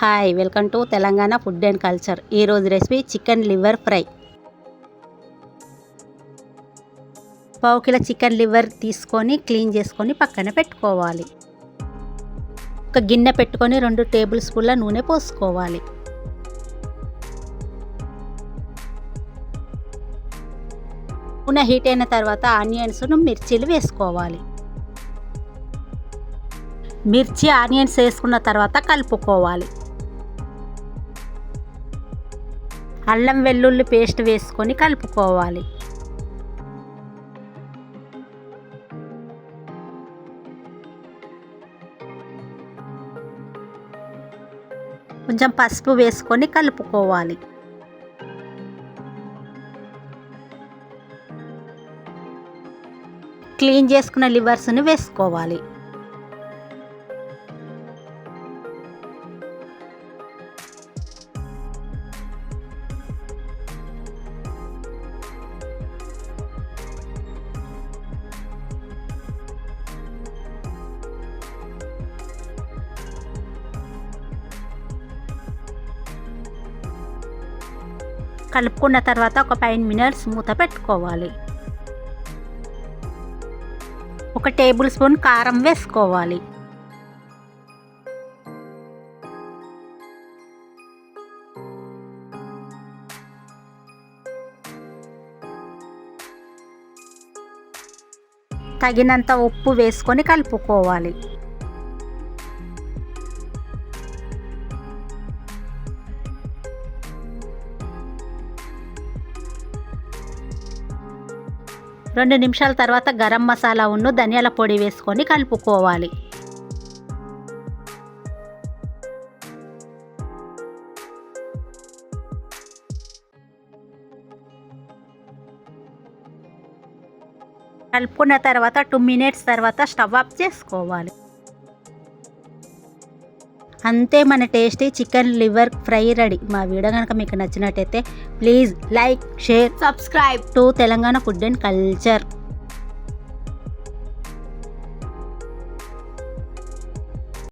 Hi welcome to Telangana food and culture. ఈరోజు recipe chicken liver fry. పావు kilo chicken liver తీసుకొని clean చేసుకొని పక్కన పెట్టుకోవాలి. ఒక గిన్నె పెట్టుకొని 2 టేబుల్ స్పూన్ల నూనె పోసుకోవాలి. నూనె హీట్ అయిన తర్వాత ఆనియన్స్ మిర్చీలు వేసుకోవాలి. మిర్చి ఆనియన్స్ వేసుకున్న తర్వాత కలుపుకోవాలి. అల్లం వెల్లుల్లి పేస్ట్ వేసుకొని కలుపుకోవాలి. కొంచెం పసుపు వేసుకొని కలుపుకోవాలి. క్లీన్ చేసుకున్న లివర్స్ని వేసుకోవాలి. కలుపుకున్న తర్వాత ఒక 5 మినిట్స్ మూత పెట్టుకోవాలి. 1 టేబుల్ స్పూన్ కారం వేసుకోవాలి. తగినంత ఉప్పు వేసుకొని కలుపుకోవాలి. రెండు నిమిషాల తర్వాత గరం మసాలా ధనియాల పొడి వేసుకొని కలుపుకోవాలి. కలుపుకున్న తర్వాత 2 మినిట్స్ తర్వాత స్టవ్ ఆఫ్ చేసుకోవాలి. అంతే, మన tasty chicken liver fry ready. మా వీడియో కనుక మీకు నచ్చినట్టయితే please like, share, subscribe to Telangana food and culture.